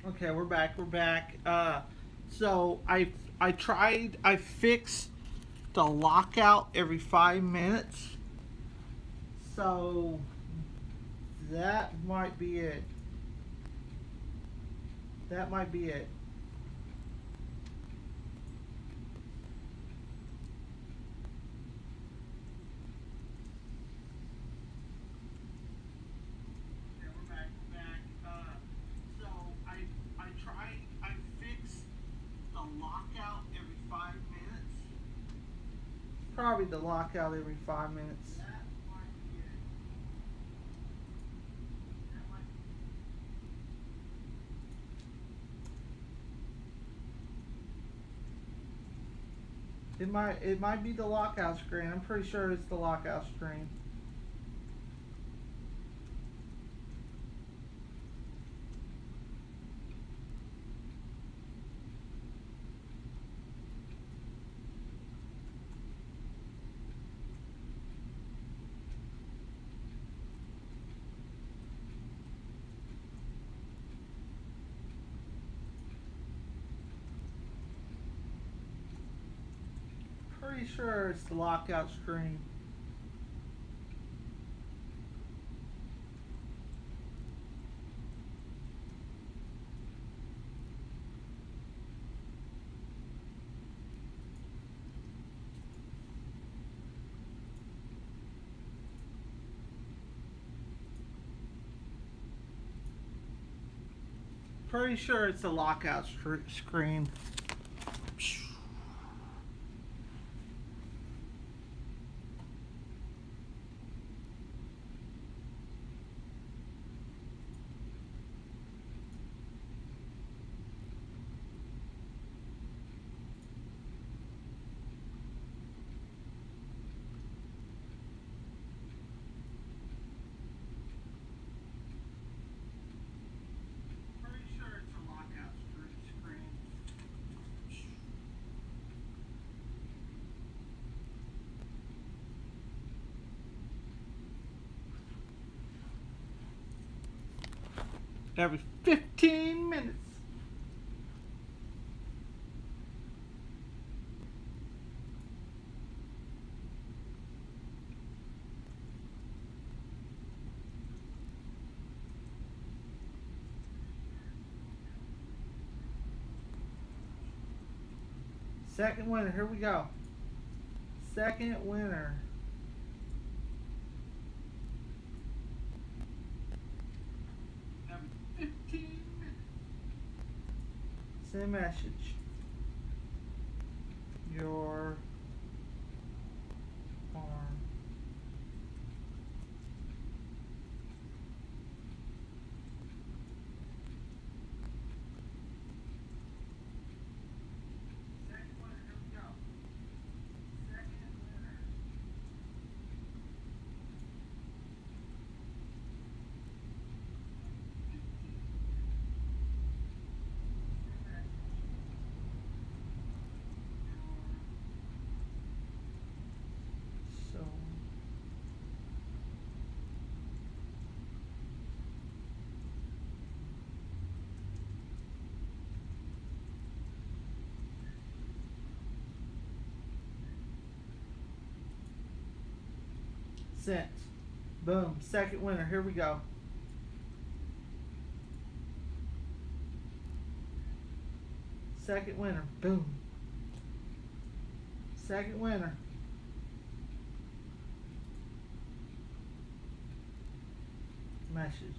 Okay, we're back. We're back. So I fixed the lockout every 5 minutes. So that might be it. That might be it. Okay, we're back. We're back. So I fixed the lockout every 5 minutes. Probably the lockout every 5 minutes. That might be it. That might it might be the lockout screen. I'm pretty sure it's the lockout screen. Pretty sure it's the lockout screen. Pretty sure it's the lockout screen. Pretty sure it's a lockout screen. Every 15 minutes. Second winner. Here we go. Second winner. Every 15 minutes. Send message. Your farm. Second winner. Here we go. Second winner. Send message. So sent. Boom. Second winner. Here we go. Second winner. Boom. Second winner. Message. Sent.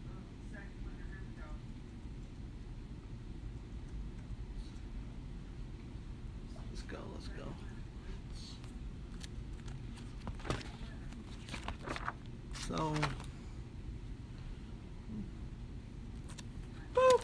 Boom. Second winner. Here we go. Let's go. Let's go. So. Boop.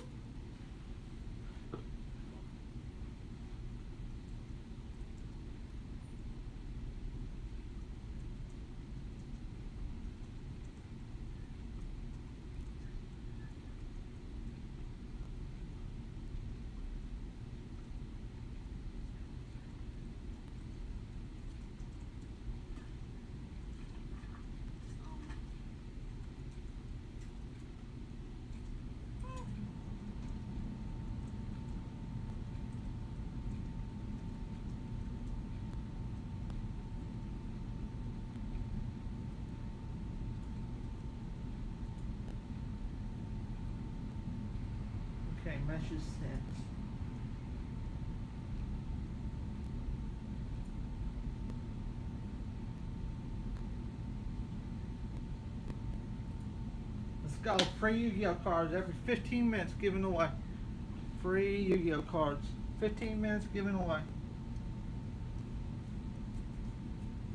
meshes sense. Let's go. Free Yu-Gi-Oh cards every 15 minutes given away. Free Yu-Gi-Oh cards. 15 minutes given away.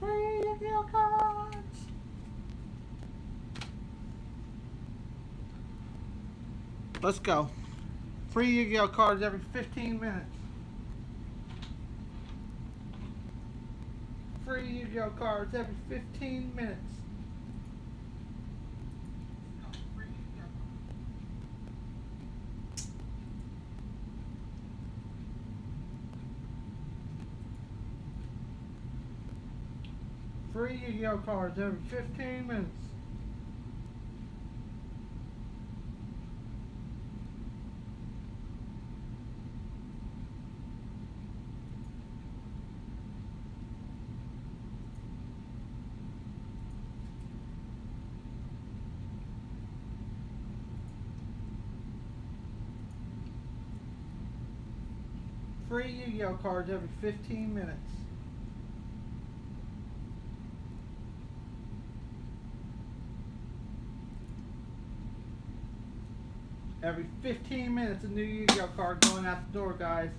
Free Yu-Gi-Oh cards. Let's go. Free Yu-Gi-Oh cards every 15 minutes. Free Yu-Gi-Oh cards every 15 minutes. Free Yu-Gi-Oh cards every 15 minutes. Free Yu-Gi-Oh cards every 15 minutes. Every 15 minutes, a new Yu-Gi-Oh card going out the door, guys.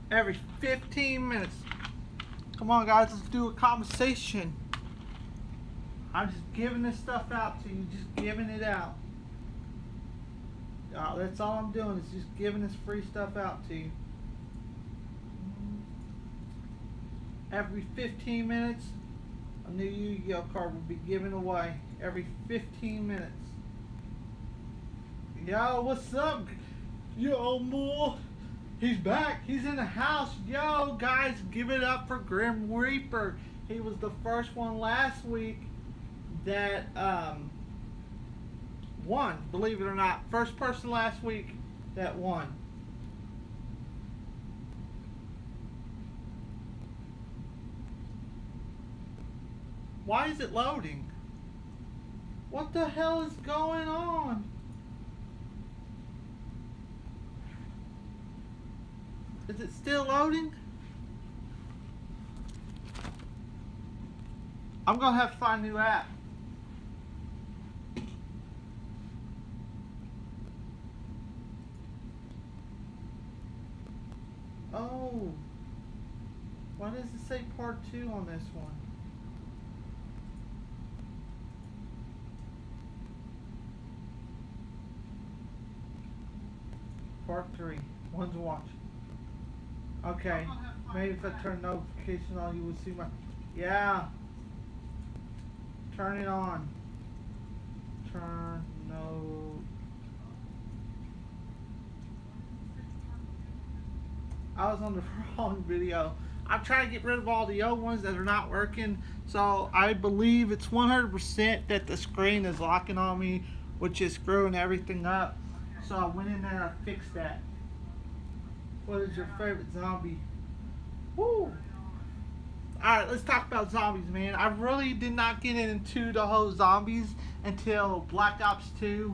Every 15 minutes. Come on, guys, let's do a conversation. I'm just giving this stuff out to you, just giving it out. That's all I'm doing, is just giving this free stuff out to you. Every 15 minutes, a new Yu-Gi-Oh card will be given away. Every 15 minutes. Yo, what's up? Yo, more. He's back. He's in the house. Yo, guys, give it up for Grim Reaper. He was the first one last week that won. Believe it or not, first person last week that won. Why is it loading? What the hell is going on? Is it still loading? I'm gonna have to find a new app. Oh. Why does it say part 2 on this one? Part 3. One to watch. Okay, maybe if I turn notifications on, you will see my... Yeah. Turn it on. Turn no... I was on the wrong video. I'm trying to get rid of all the old ones that are not working. So I believe it's 100% that the screen is locking on me, which is screwing everything up. So I went in there and I fixed that. What is your favorite zombie? Woo! Alright, let's talk about zombies, man. I really did not get into the whole zombies until Black Ops 2.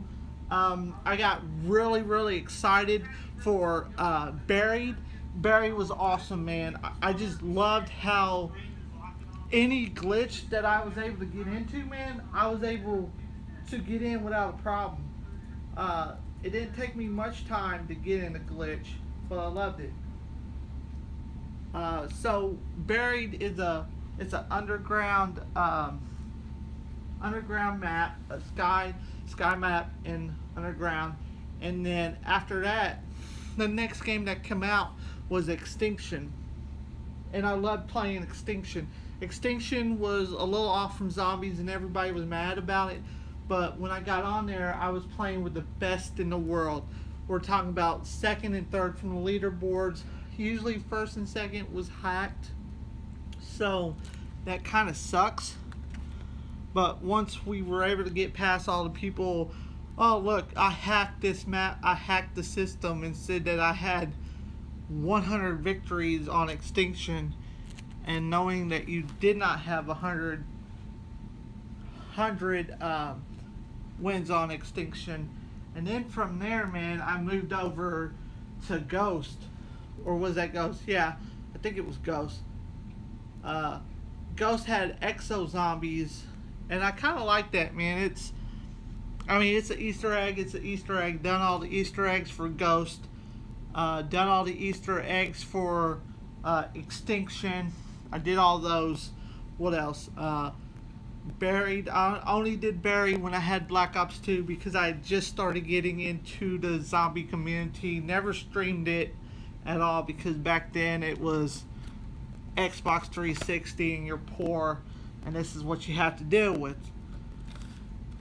I got really excited for Buried. Buried was awesome, man. I just loved how any glitch that I was able to get into, man, I was able to get in without a problem. It didn't take me much time to get in a glitch, but I loved it. So Buried is it's an underground map, a sky map in underground, and then after that, the next game that came out was Extinction, and I loved playing Extinction. Extinction was a little off from zombies, and everybody was mad about it, But when I got on there, I was playing with the best in the world. We're talking about second and third from the leaderboards. Usually first and second was hacked. So that kind of sucks. But once we were able to get past all the people, oh look, I hacked this map, I hacked the system and said that I had 100 victories on extinction, and knowing that you did not have 100 wins on extinction. And then from there, man, I moved over to Ghost. Or was that Ghost? Yeah, I think it was Ghost. Ghost had exo zombies, and I kind of like that, man. It's an Easter egg. It's an Easter egg. Done all the Easter eggs for Ghost. Done all the Easter eggs for Extinction. I did all those. What else? Buried. I only did Bury when I had Black Ops 2 because I just started getting into the zombie community. Never streamed it at all because back then it was Xbox 360 and you're poor, and this is what you have to deal with.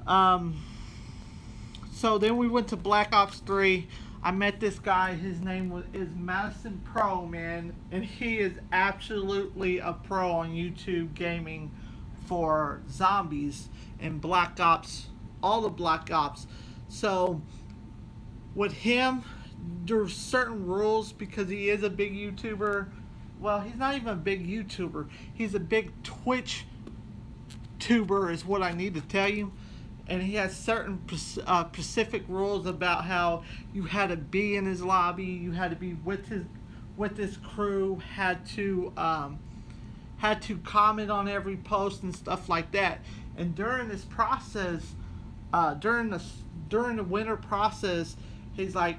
So then we went to Black Ops 3. I met this guy. His name is Madison Pro, man, and he is absolutely a pro on YouTube gaming for zombies and Black Ops, all the Black Ops. So with him, there's certain rules because he is a big YouTuber. Well, he's not even a big YouTuber. He's a big Twitch tuber is what I need to tell you. And he has certain specific rules about how you had to be in his lobby, you had to be with his crew, had to comment on every post and stuff like that. And during this process, during the winter process, he's like,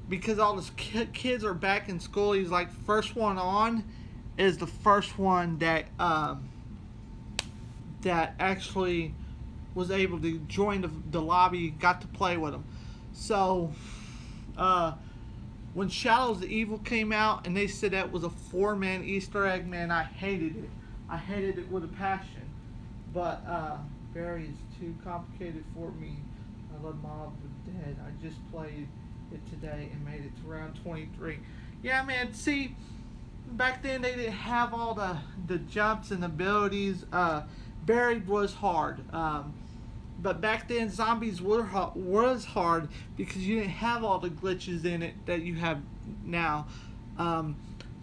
because all his kids are back in school, he's like, first one on is the first one that actually was able to join the lobby, got to play with him. So when Shadows of Evil came out and they said that was a 4-man Easter egg, man, I hated it. I hated it with a passion. But Barry is too complicated for me. I love Mob of the Dead. I just played it today and made it to round 23. Yeah, man, see, back then they didn't have all the jumps and abilities. Buried was hard. But back then, zombies was hard because you didn't have all the glitches in it that you have now.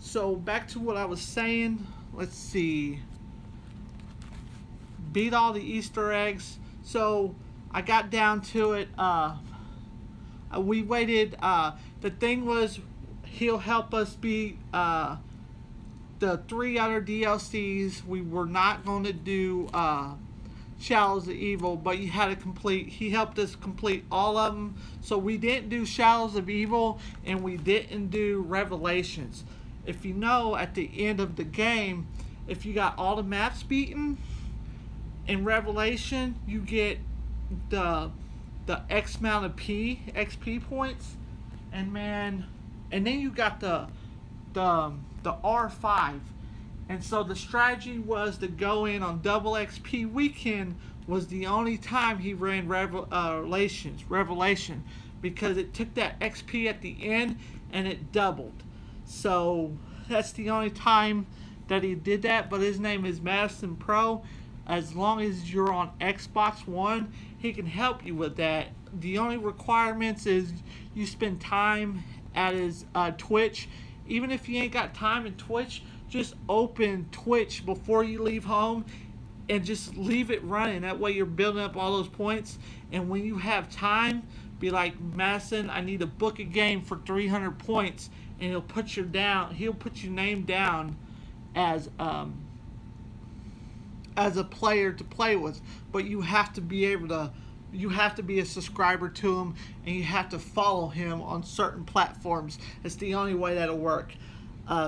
So back to what I was saying. Let's see. Beat all the Easter eggs. So I got down to it. We waited. The thing was, he'll help us beat the 3 other DLCs. We were not going to do Shadows of Evil, but you had to complete. He helped us complete all of them. So we didn't do Shadows of Evil, and we didn't do Revelations. If you know, at the end of the game, if you got all the maps beaten in Revelation, you get the X amount of XP points, and man, and then you got the R5. And so the strategy was to go in on double XP weekend. Was the only time he ran Revelation, because it took that XP at the end and it doubled. So that's the only time that he did that. But his name is Madison Pro. As long as you're on Xbox One, he can help you with that. The only requirements is you spend time at his Twitch. Even if you ain't got time in Twitch, just open Twitch before you leave home and just leave it running. That way you're building up all those points. And when you have time, be like, Madison, I need to book a game for 300 points. And he'll put your name down as a player to play with. But you have to be able to, you have to be a subscriber to him, and you have to follow him on certain platforms. It's the only way that'll work.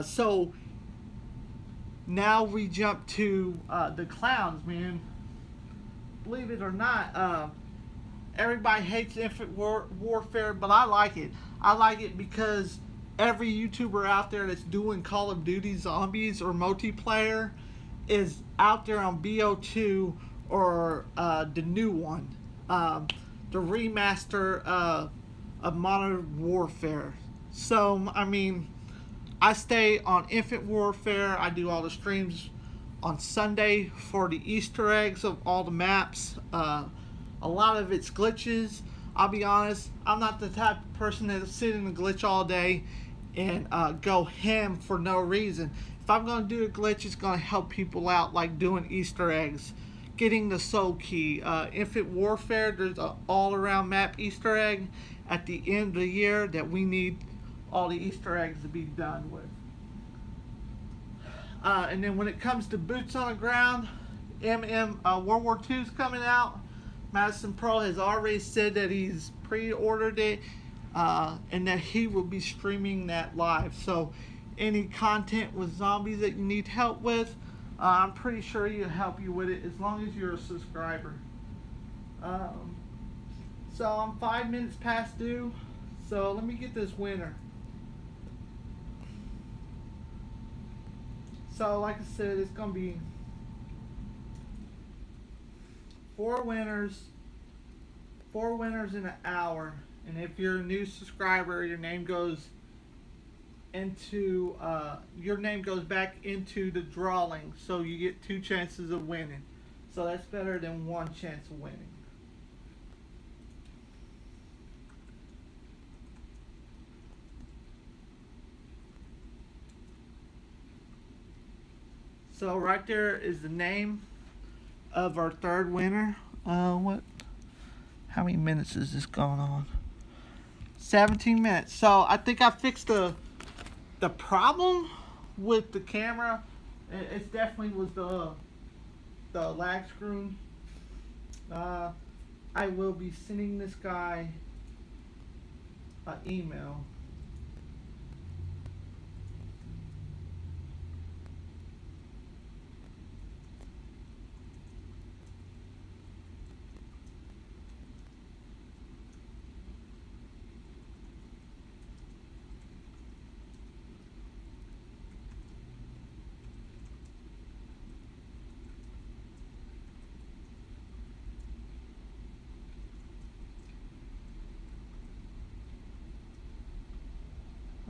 So now we jump to the clowns, man. Believe it or not, everybody hates Infinite Warfare, but I like it. I like it because every YouTuber out there that's doing Call of Duty Zombies or multiplayer is out there on BO2 or the new one, the remaster of Modern Warfare. So I mean, I stay on Infinite Warfare. I do all the streams on Sunday for the Easter eggs of all the maps. A lot of it's glitches. I'll be honest, I'm not the type of person that'll sit in a glitch all day and go ham for no reason. If I'm going to do a glitch, it's going to help people out, like doing Easter eggs, getting the soul key. Infinite Warfare, there's an all around map Easter egg at the end of the year that we need all the Easter eggs to be done with. And then when it comes to boots on the ground, World War II is coming out. Madison Pro has already said that he's pre-ordered it, and that he will be streaming that live. So any content with zombies that you need help with, I'm pretty sure he'll help you with it as long as you're a subscriber. So I'm 5 minutes past due. So let me get this winner. So like I said, it's gonna be 4 winners in an hour. And if you're a new subscriber, your name goes back into the drawing, so you get 2 chances of winning. So that's better than 1 chance of winning. So right there is the name of our 3rd winner. How many minutes is this going on? 17 minutes. So I think I fixed the problem with the camera. It definitely was the lag screen. I will be sending this guy an email.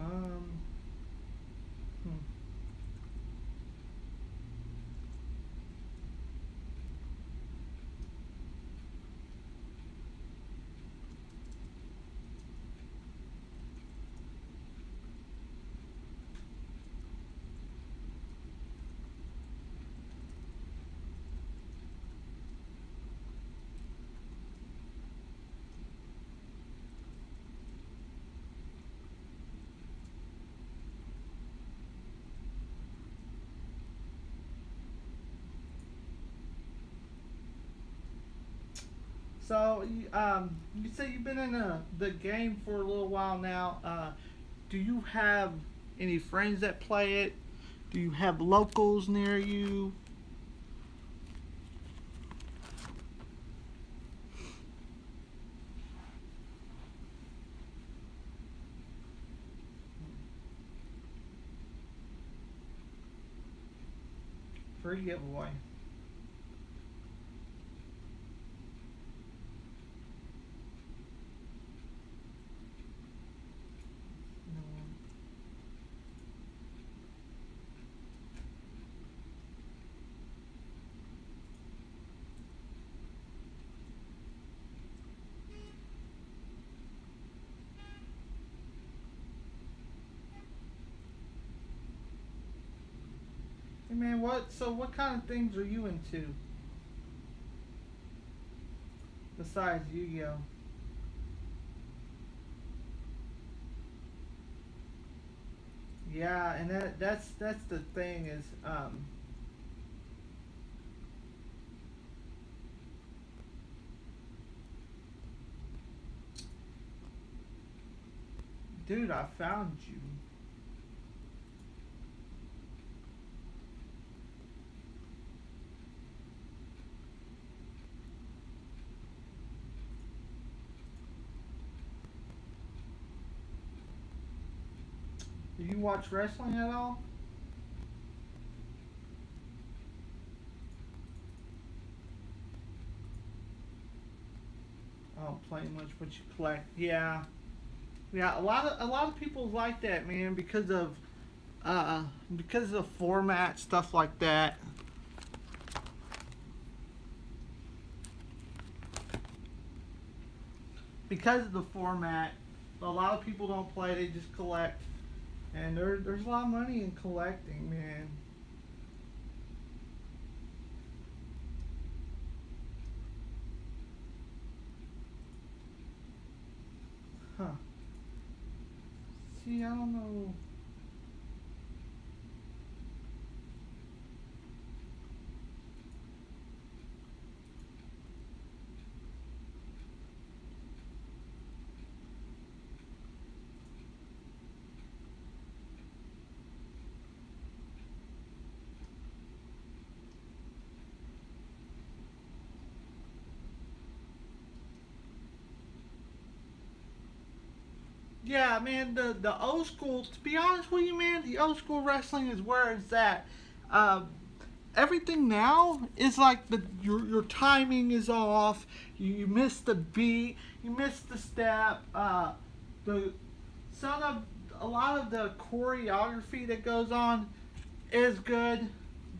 Um, hmm. So, you say you've been in the game for a little while now. Do you have any friends that play it? Do you have locals near you? Free giveaway. Hey man, what kind of things are you into besides Yu-Gi-Oh? Yeah, and that's the thing is, dude, I found you. Do you watch wrestling at all? play much, but you collect. Yeah, yeah. A lot of people like that, man, because of format stuff like that. Because of the format, a lot of people don't play. They just collect, and there's a lot of money in collecting, man. Huh. See, I don't know. Yeah, man, the old school. To be honest with you, man, the old school wrestling is where it's at. Uh, Everything now is like your timing is off. You miss the beat. You miss the step. The some of a lot of the choreography that goes on is good,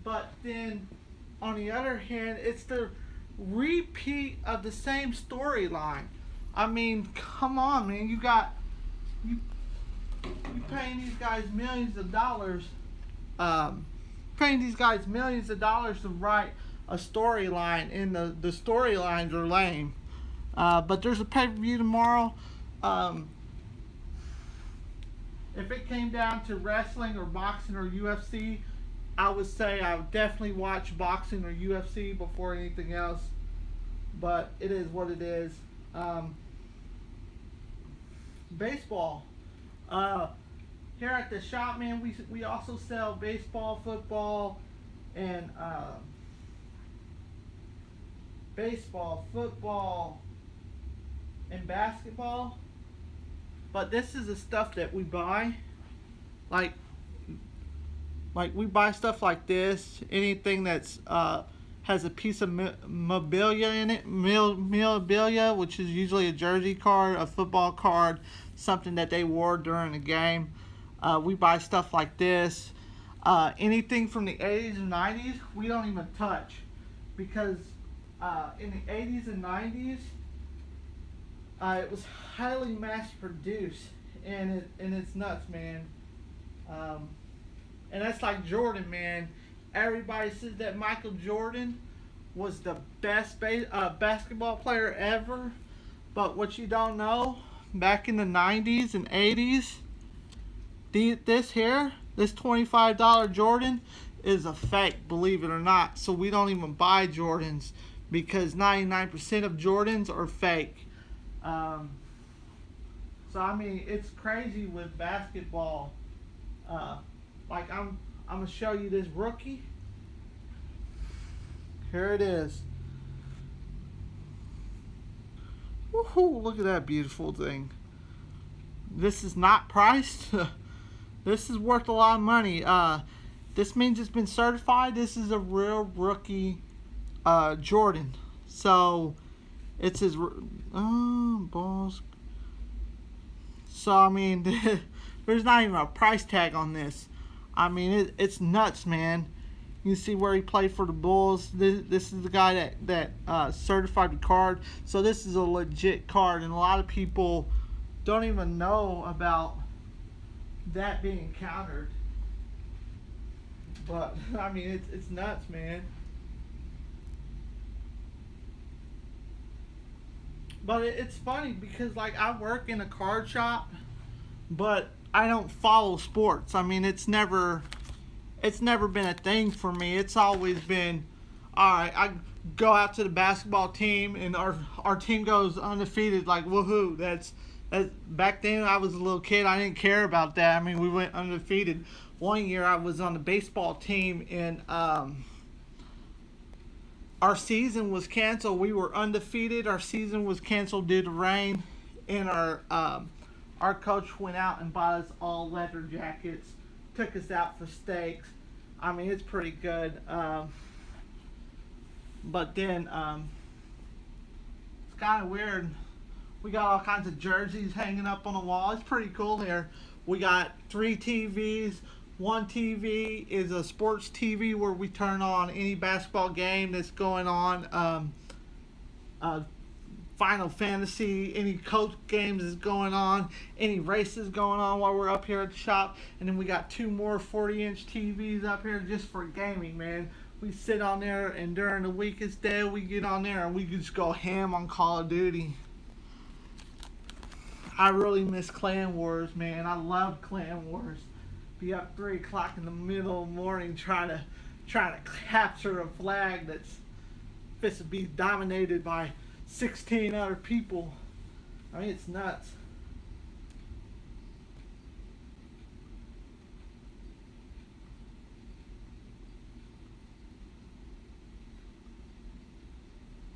but then on the other hand, it's the repeat of the same storyline. I mean, come on, man. You you paying these guys millions of dollars, um, paying these guys millions of dollars to write a storyline, and the storylines are lame. But there's a pay per view tomorrow. Um, if it came down to wrestling or boxing or UFC, I would say I would definitely watch boxing or UFC before anything else. But it is what it is. Um, Baseball. Uh, Here at the shop, man, we also sell baseball, football, and baseball, football, and basketball. But this is the stuff that we buy. Like like we buy stuff like this. Anything that's has a piece of mobilia in it, memorabilia, which is usually a jersey card, a football card, something that they wore during the game. We buy stuff like this. Anything from the 80s and 90s, we don't even touch, because in the 80s and 90s, it was highly mass produced, and it's nuts, man. Um, and that's like Jordan, man. Everybody says that Michael Jordan was the best basketball player ever, but what you don't know, back in the 90s and 80s, this $25 Jordan is a fake, believe it or not. So we don't even buy Jordans, because 99% of Jordans are fake. Um, so I mean, it's crazy with basketball. Uh, like I'm gonna show you this rookie. Here it is. Woohoo! Look at that beautiful thing. This is not priced. This is worth a lot of money. This means it's been certified. This is a real rookie Jordan. So it's his balls. So I mean, there's not even a price tag on this. I mean, it's nuts, man. You see where he played for the Bulls. This is the guy that certified the card. So this is a legit card, and a lot of people don't even know about that being countered. But I mean, it's nuts, man. But it's funny because, like, I work in a card shop, but I don't follow sports. I mean, it's never been a thing for me. It's always been, all right, I go out to the basketball team and our team goes undefeated, like, woohoo. That's back then I was a little kid. I didn't care about that. I mean, we went undefeated. One year I was on the baseball team, and our season was canceled. We were undefeated. Our season was canceled due to rain, and our coach went out and bought us all leather jackets, took us out for steaks. I mean, it's pretty good. But then it's kind of weird. We got all kinds of jerseys hanging up on the wall. It's pretty cool here. We got 3 TVs. One TV is a sports TV where we turn on any basketball game that's going on. Uh, Final Fantasy, any coach games is going on, any races going on while we're up here at the shop. And then we got 2 more 40-inch TVs up here just for gaming, man. We sit on there, and during the weakest day, we get on there and we just go ham on Call of Duty. I really miss Clan Wars, man. I love Clan Wars. Be up 3 o'clock in the middle of the morning trying to capture a flag that's supposed to be dominated by 16 other people. I mean, it's nuts.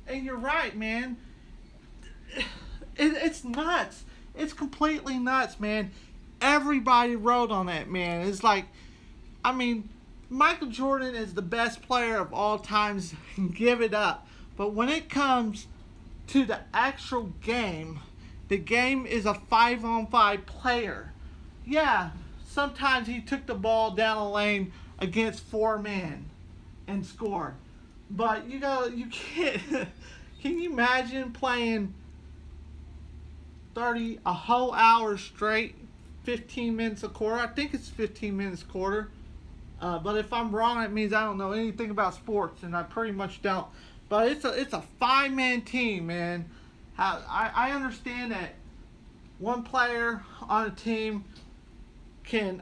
And you're right, man. It's nuts. It's completely nuts, man. Everybody wrote on that, man. It's like, I mean, Michael Jordan is the best player of all times. Give it up. But when it comes to the actual game, the game is a 5-on-5 player. Yeah, sometimes he took the ball down the lane against 4 men and scored. But you can't. Can you imagine playing a whole hour straight, 15 minutes a quarter? I think it's 15 minutes a quarter. But if I'm wrong, it means I don't know anything about sports, and I pretty much don't. But it's a 5-man team, man. I understand that one player on a team can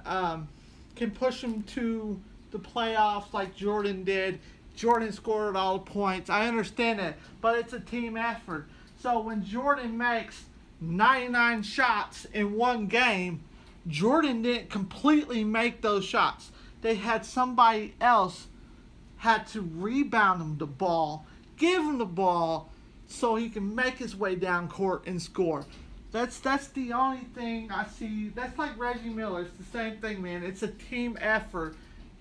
push them to the playoffs like Jordan did. Jordan scored all the points. I understand that, but it's a team effort. So when Jordan makes 99 shots in one game, Jordan didn't completely make those shots. They had somebody else had to rebound him the ball, give him the ball, so he can make his way down court and score. That's the only thing I see. That's like Reggie Miller. It's the same thing, man. It's a team effort.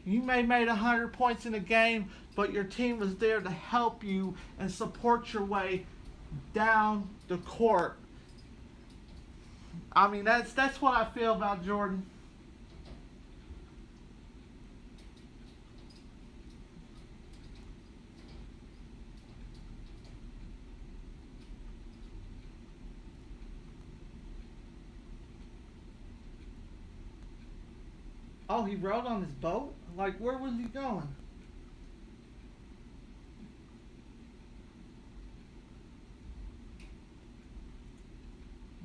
You may have made 100 points in a game, but your team was there to help you and support your way down the court. I mean, that's what I feel about Jordan. Oh, he rode on his boat? Like, where was he going?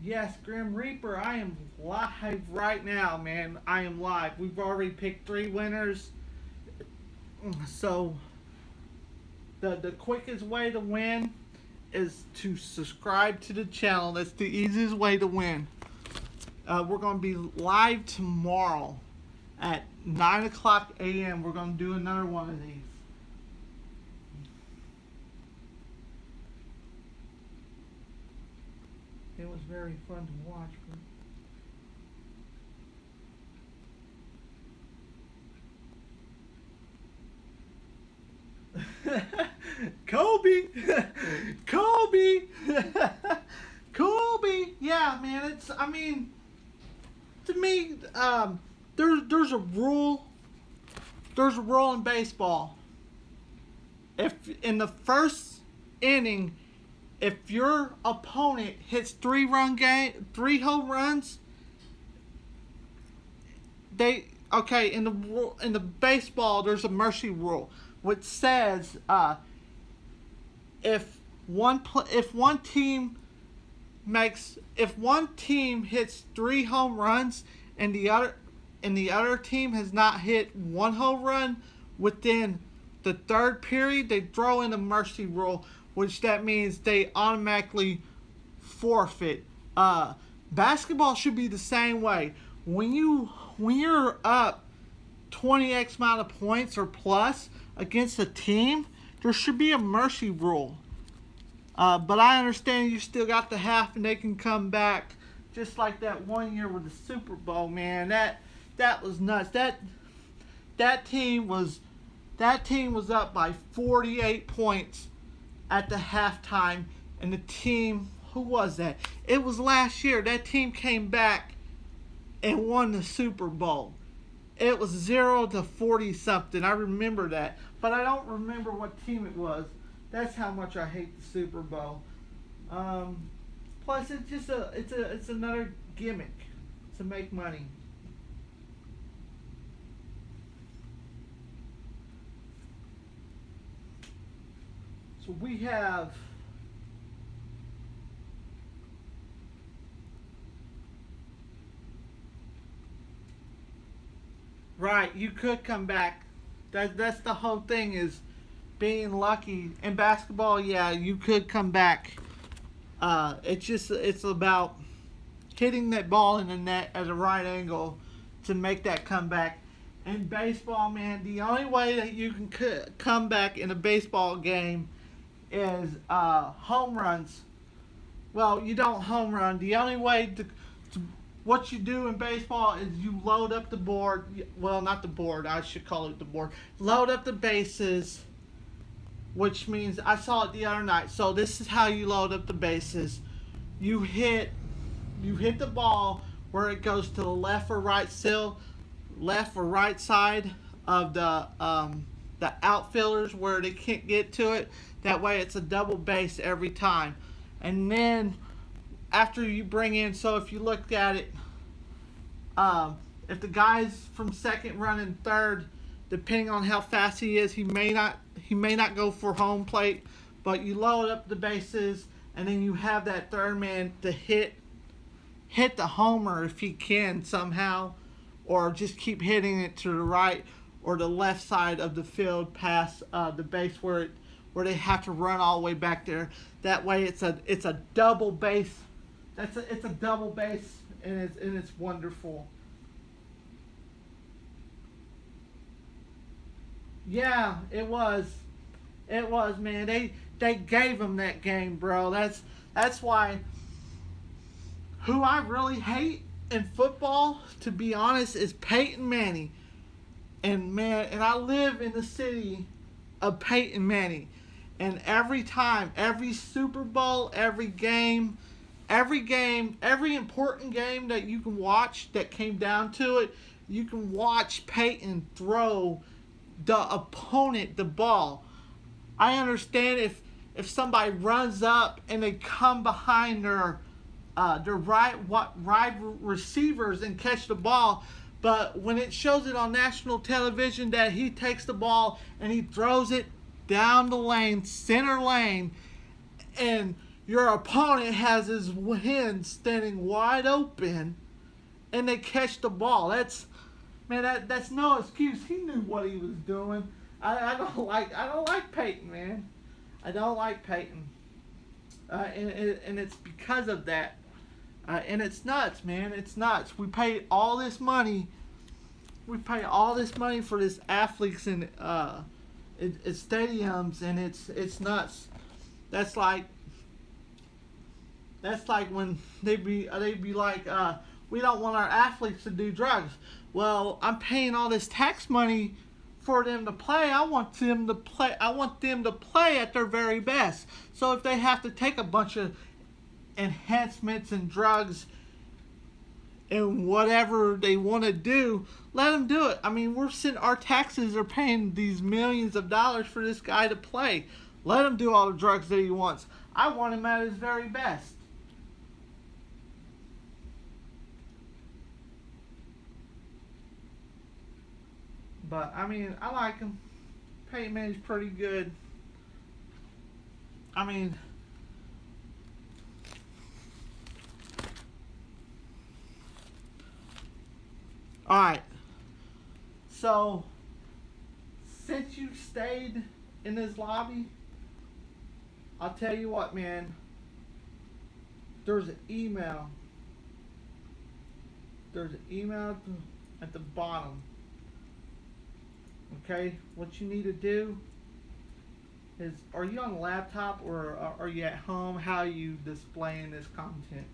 Yes, Grim Reaper, I am live right now, man. I am live. We've already picked 3 winners. So, the quickest way to win is to subscribe to the channel. That's the easiest way to win. We're going to be live tomorrow at 9 o'clock a.m. We're going to do another one of these. It was very fun to watch. Kobe! Kobe! Kobe! Yeah, man, I mean, to me, there's a rule. There's a rule in baseball. If in the first inning, if your opponent hits 3 home runs, in the baseball there's a mercy rule which says if one team hits 3 home runs and the other team has not hit 1 home run within the 3rd period, they throw in the mercy rule, which that means they automatically forfeit. Basketball should be the same way. When you're up 20x amount of points or plus against a team, there should be a mercy rule. But I understand you still got the half and they can come back, just like that one year with the Super Bowl, man. That was nuts. That team was up by 48 points at the halftime, and the team who was that? It was last year. That team came back and won the Super Bowl. It was 0-40 something. I remember that, but I don't remember what team it was. That's how much I hate the Super Bowl. Plus, it's just it's another gimmick to make money. So we have right. You could come back. That's the whole thing is being lucky in basketball. Yeah, you could come back. It's about hitting that ball in the net at a right angle to make that comeback. In baseball, man, the only way that you can come back in a baseball game is home runs. Well, you don't home run. The only way to what you do in baseball is you load up the board. Well, not the board. I should call it the board. Load up the bases, which means I saw it the other night. So this is how you load up the bases. You hit the ball where it goes to the left or right side of the outfielders where they can't get to it. That way it's a double base every time. And then after you bring in, so if you look at it, if the guy's from second running third, depending on how fast he is, he may not go for home plate, but you load up the bases and then you have that third man to hit the homer if he can somehow, or just keep hitting it to the right or the left side of the field past the base where they have to run all the way back there. That way it's a double base. It's a double base and it's wonderful. Yeah, it was. It was, man. They gave him that game, bro. That's why who I really hate in football, to be honest, is Peyton Manning. And man, and I live in the city of Peyton Manning. And every time, every Super Bowl, every important game that you can watch that came down to it, you can watch Peyton throw the opponent the ball. I understand if somebody runs up and they come behind their wide receivers and catch the ball, but when it shows it on national television that he takes the ball and he throws it down the lane, center lane, and your opponent has his hands standing wide open, and they catch the ball. That's no excuse. He knew what he was doing. I don't like Peyton, man. I don't like Peyton, and it's because of that. And it's nuts, man. It's nuts. We pay all this money. We pay all this money for this athletes and stadiums, and it's nuts. That's like when they be like, we don't want our athletes to do drugs. Well, I'm paying all this tax money for them to play. I want them to play at their very best. So if they have to take a bunch of enhancements and drugs and whatever they want to do, let them do it. I mean, our taxes are paying these millions of dollars for this guy to play. Let him do all the drugs that he wants. I want him at his very best. But I mean, I like him. Peyton Manning's pretty good. I mean, all right. So, since you stayed in this lobby, I'll tell you what, man. There's an email. There's an email at the bottom. Okay, what you need to do is, are you on a laptop or are you at home? How are you displaying this content?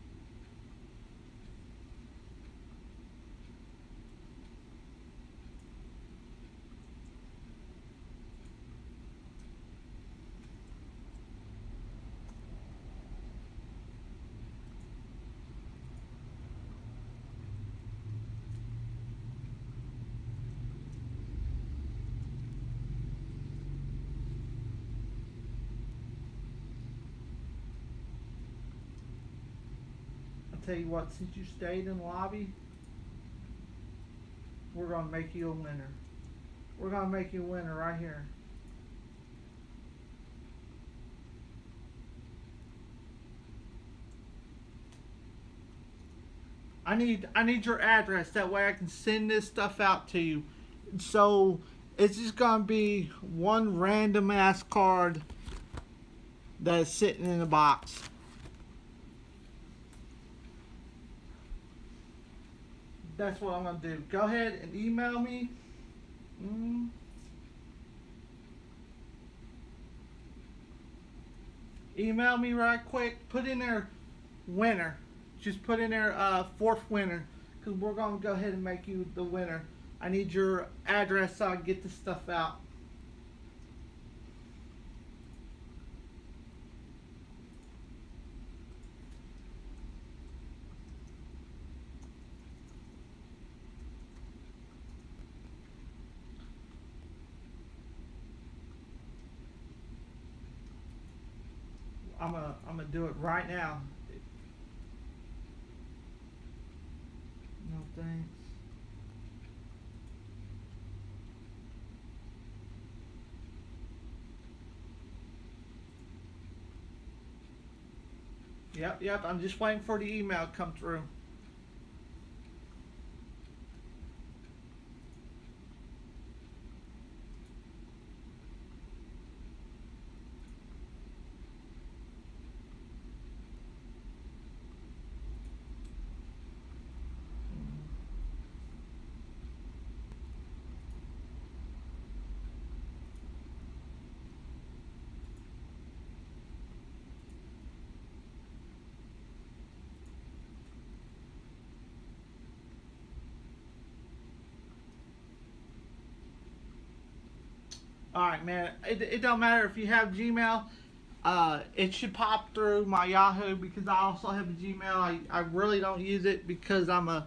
tell you what, since you stayed in the lobby, we're gonna make you a winner. We're gonna make you a winner right here. I need your address. That way I can send this stuff out to you. So it's just gonna be one random ass card that is sitting in a box. That's what I'm gonna do. Go ahead and email me. Email me right quick. Put in there winner. Just put in there fourth winner, because we're gonna go ahead and make you the winner. I need your address so I can get this stuff out. I'm gonna do it right now. No thanks. Yep. I'm just waiting for the email to come through. Alright, man. It don't matter if you have Gmail. It should pop through my Yahoo, because I also have a Gmail. I really don't use it because I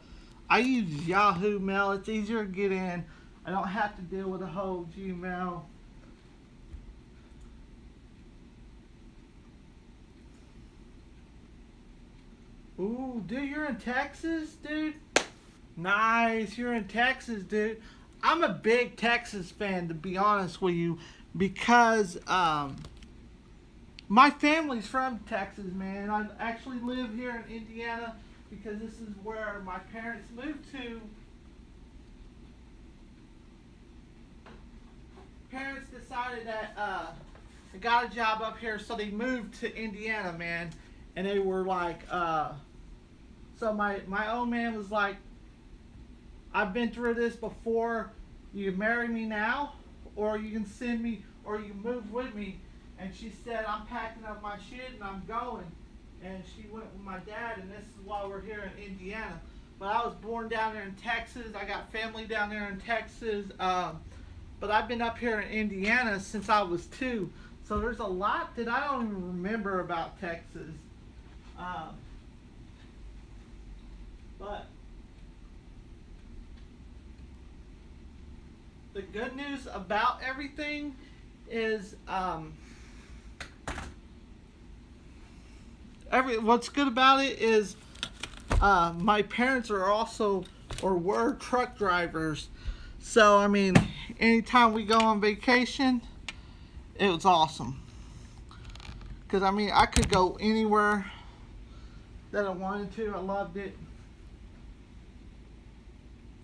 use Yahoo Mail. It's easier to get in. I don't have to deal with the whole Gmail. Ooh, dude, you're in Texas, dude? Nice, you're in Texas, dude. I'm a big Texas fan, to be honest with you, because my family's from Texas, man. I actually live here in Indiana because this is where my parents moved to. Parents decided that they got a job up here, so they moved to Indiana, man. And they were like, so my old man was like, I've been through this before. You can marry me now, or you can send me, or you can move with me. And she said, I'm packing up my shit and I'm going. And she went with my dad, and this is why we're here in Indiana. But I was born down there in Texas. I got family down there in Texas. But I've been up here in Indiana since I was 2. So there's a lot that I don't even remember about Texas. But the good news about everything is what's good about it is my parents are also, or were, truck drivers. So I mean, anytime we go on vacation, it was awesome. Because I mean, I could go anywhere that I wanted to. I loved it.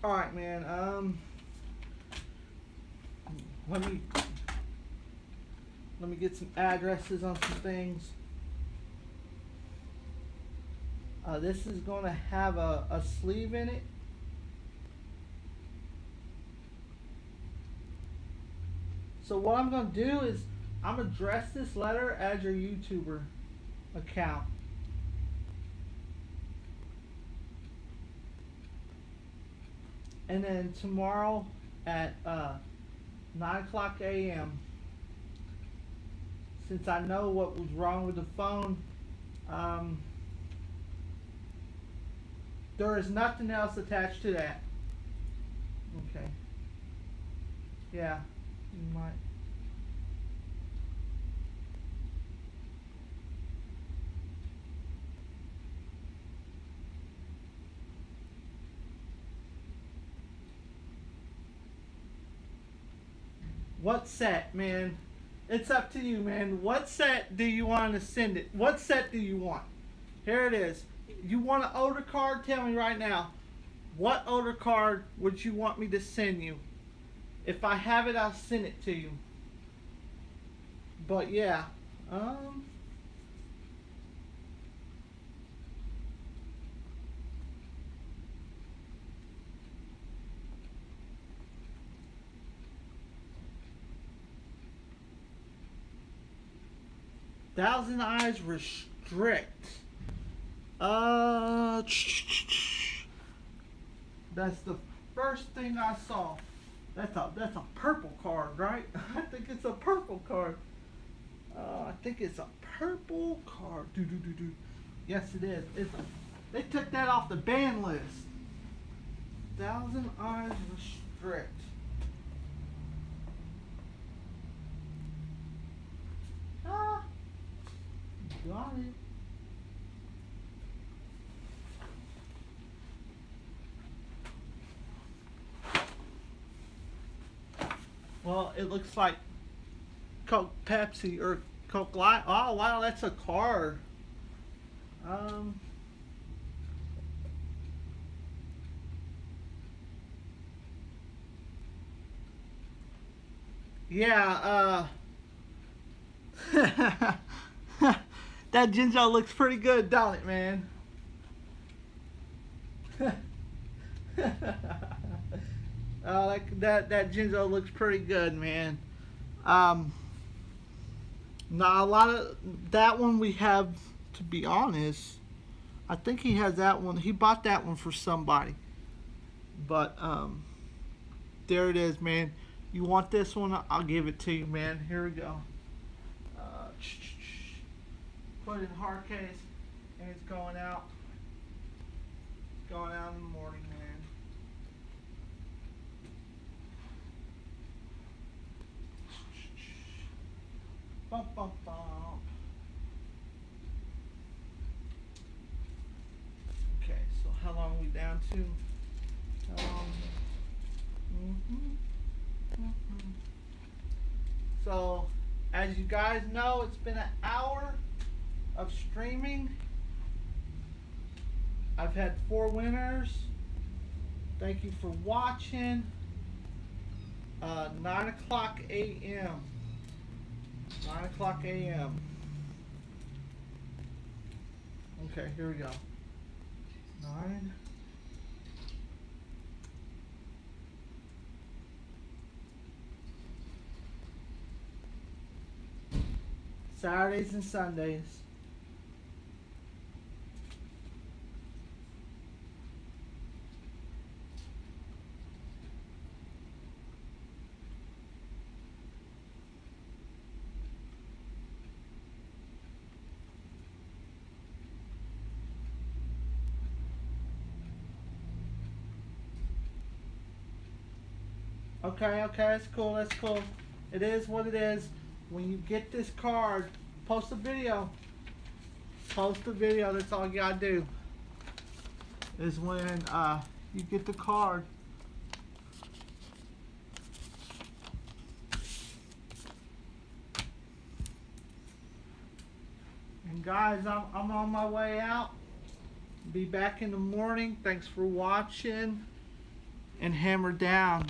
Alright, man. Let me get some addresses on some things. This is going to have a sleeve in it. So what I'm going to do is I'm going to address this letter as your YouTuber account. And then tomorrow at 9:00 a.m., since I know what was wrong with the phone, there is nothing else attached to that. Okay. Yeah, you might. What set, man? It's up to you, man. What set do you want to send it? What set do you want? Here it is. You want an older card? Tell me right now. What older card would you want me to send you? If I have it, I'll send it to you. But yeah, Thousand Eyes Restrict. That's the first thing I saw. That's a purple card, right? I think it's a purple card. I think it's a purple card. Yes, it is. They took that off the ban list. Thousand Eyes Restrict. Ah, got it. Well, it looks like Coke Pepsi or Coke Light. Oh wow, that's a card. Yeah, that GiveAway looks pretty good, don't it, man? That GiveAway looks pretty good, man. Now a lot of that one we have, to be honest. I think he has that one. He bought that one for somebody. But there it is, man. You want this one? I'll give it to you, man. Here we go. Put it in hard case, and it's going out. Going out in the morning, man. Bump, bump, bump. Okay, so how long are we down to? So, as you guys know, it's been an hour of streaming. I've had 4 winners. Thank you for watching. 9 o'clock a.m. 9 o'clock a.m. Okay, here we go. 9. Saturdays and Sundays. Okay, that's cool, that's cool. It is what it is. When you get this card, post a video. Post a video, that's all you gotta do. Is when you get the card. And guys, I'm on my way out. Be back in the morning. Thanks for watching. And hammer down.